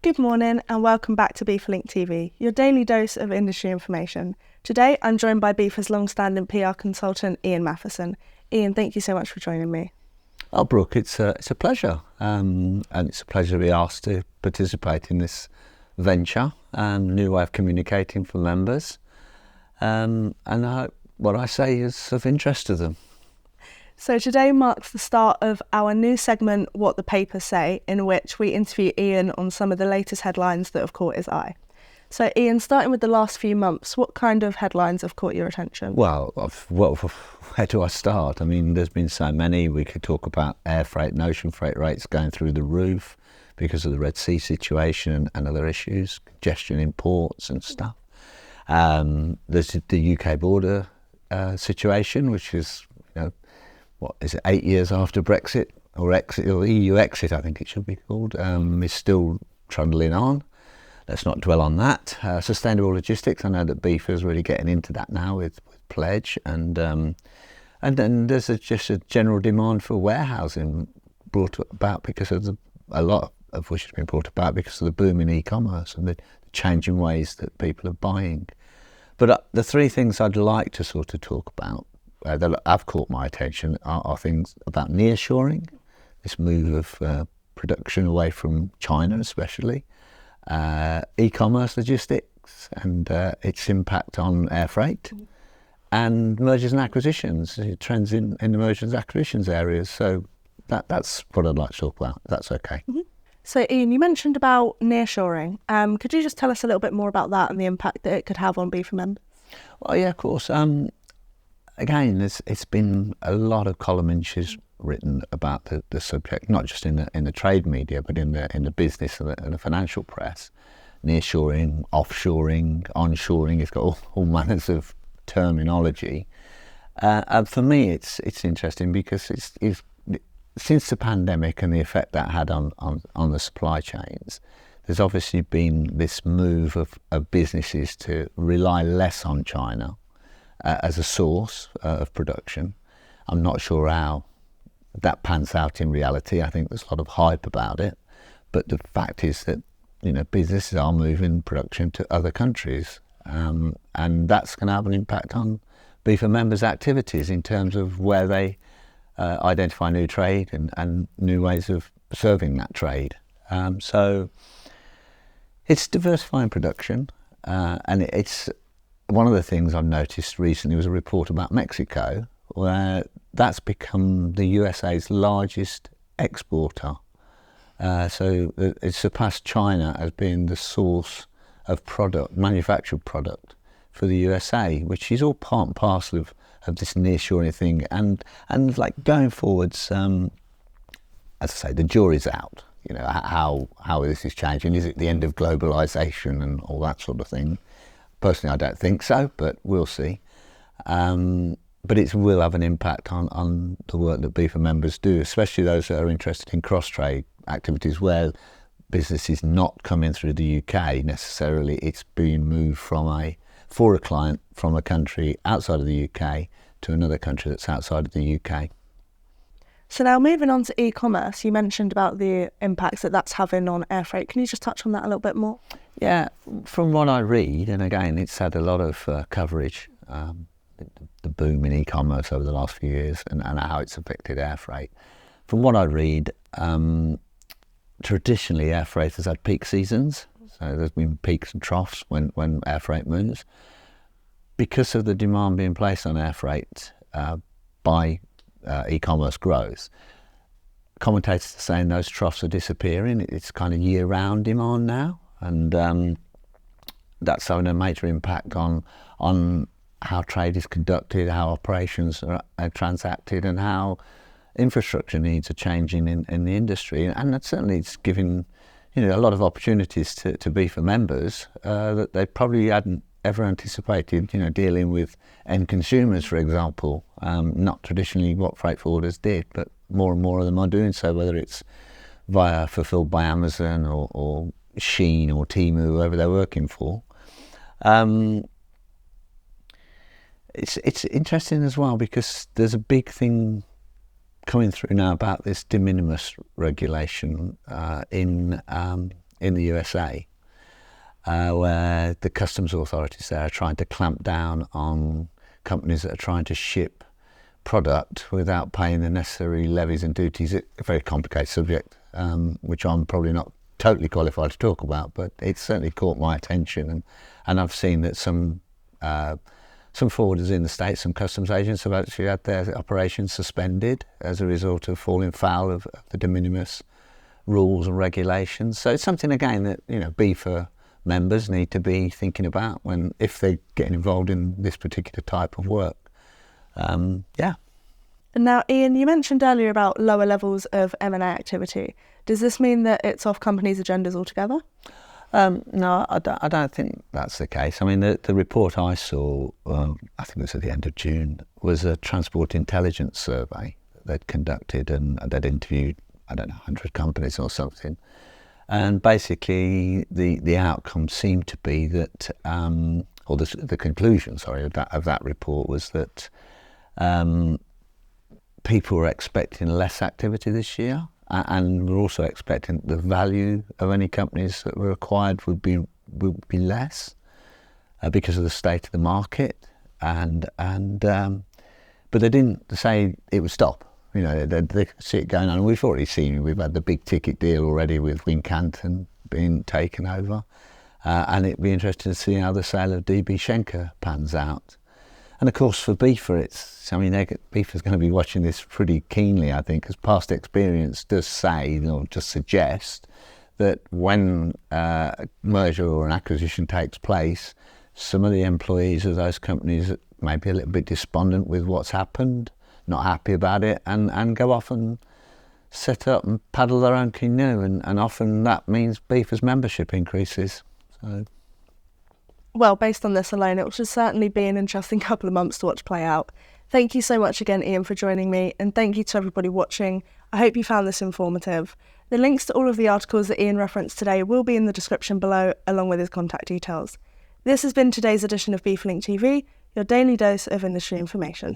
Good morning and welcome back to BIFA Link TV, your daily dose of industry information. Today I'm joined by BIFA's long-standing PR consultant Ian Matheson. Ian, thank you so much for joining me. Oh, Brooke, it's a pleasure, and it's a pleasure to be asked to participate in this venture, new way of communicating for members, and I hope what I say is of interest to them. So today marks the start of our new segment, What the Papers Say, in which we interview Ian on some of the latest headlines that have caught his eye. So Ian, starting with the last few months, what kind of headlines have caught your attention? Well, where do I start? I mean, there's been so many. We could talk about air freight and ocean freight rates going through the roof because of the Red Sea situation and other issues, congestion in ports and stuff. There's the UK border situation, which is, what is it, 8 years after Brexit or EU exit, I think it should be called, is still trundling on. Let's not dwell on that. Sustainable logistics, I know that BIFA is really getting into that now with Pledge, and then there's just a general demand for warehousing brought about because of a lot of which has been brought about because of the boom in e-commerce and the changing ways that people are buying. But the three things I'd like to sort of talk about that have caught my attention are things about nearshoring, this move of production away from China especially, e-commerce logistics and its impact on air freight, and mergers and acquisitions, trends in the mergers and acquisitions areas. So that's what I'd like to talk about, if that's okay. Mm-hmm. So Ian, you mentioned about nearshoring. Could you just tell us a little bit more about that and the impact that it could have on BIFA members? Well, yeah, of course. Again, it's been a lot of column inches written about the subject, not just in the trade media, but in the business and the financial press. Nearshoring, offshoring, onshoring. It's got all manners of terminology. For me, it's interesting because it's since the pandemic and the effect that had on the supply chains. There's obviously been this move of businesses to rely less on China as a source of production. I'm not sure how that pans out in reality. I think there's a lot of hype about it, but the fact is that businesses are moving production to other countries, and that's going to have an impact on BIFA members' activities in terms of where they identify new trade and new ways of serving that trade. So it's diversifying production, and it's one of the things I've noticed recently was a report about Mexico, where that's become the USA's largest exporter. So it surpassed China as being the source of manufactured product for the USA, which is all part and parcel of this nearshoring thing. And like going forwards, as I say, the jury's out. How this is changing. Is it the end of globalization and all that sort of thing? Personally, I don't think so, but we'll see. But it will have an impact on the work that BIFA members do, especially those that are interested in cross-trade activities where business is not coming through the UK necessarily. It's being moved for a client from a country outside of the UK to another country that's outside of the UK. So now moving on to e-commerce, you mentioned about the impacts that's having on air freight. Can you just touch on that a little bit more? Yeah, from what I read, and again, it's had a lot of coverage, the boom in e-commerce over the last few years and how it's affected air freight. From what I read, traditionally air freight has had peak seasons, so there's been peaks and troughs when air freight moves. Because of the demand being placed on air freight by e-commerce growth, commentators are saying those troughs are disappearing. It's kind of year-round demand now, and that's having a major impact on how trade is conducted, how operations are transacted, and how infrastructure needs are changing in the industry. And that certainly it's giving a lot of opportunities to BIFA members that they probably hadn't ever anticipated, dealing with end consumers, for example, not traditionally what freight forwarders did, but more and more of them are doing so, whether it's via fulfilled by Amazon or Shein or Temu, whoever they're working for. It's interesting as well because there's a big thing coming through now about this de minimis regulation in in the USA, where the customs authorities there are trying to clamp down on companies that are trying to ship product without paying the necessary levies and duties. It's a very complicated subject, which I'm probably not totally qualified to talk about, but it's certainly caught my attention, and I've seen that some forwarders in the States, some customs agents have actually had their operations suspended as a result of falling foul of the de minimis rules and regulations. So it's something, again, that BIFA members need to be thinking about if they're getting involved in this particular type of work. Yeah. And now, Ian, you mentioned earlier about lower levels of M&A activity. Does this mean that it's off companies' agendas altogether? No, I don't think that's the case. I mean, the report I saw, I think it was at the end of June, was a transport intelligence survey that they'd conducted, and they'd interviewed, 100 companies or something. And basically, the outcome seemed to be that, or the conclusion, of that report was that people were expecting less activity this year, and we're also expecting the value of any companies that were acquired would be less because of the state of the market, but they didn't say it would stop. They see it going on. We've already seen, we've had the big ticket deal already with Wincanton being taken over, and it'd be interesting to see how the sale of DB Schenker pans out. And of course, for BIFA, BIFA's going to be watching this pretty keenly, I think, because past experience does say, or just suggest, that when a merger or an acquisition takes place, some of the employees of those companies may be a little bit despondent with what's happened, not happy about it, and go off and set up and paddle their own canoe, and often that means BIFA's membership increases. So. Well, based on this alone, it should certainly be an interesting couple of months to watch play out. Thank you so much again, Ian, for joining me, and thank you to everybody watching. I hope you found this informative. The links to all of the articles that Ian referenced today will be in the description below, along with his contact details. This has been today's edition of BIFA Link TV, your daily dose of industry information.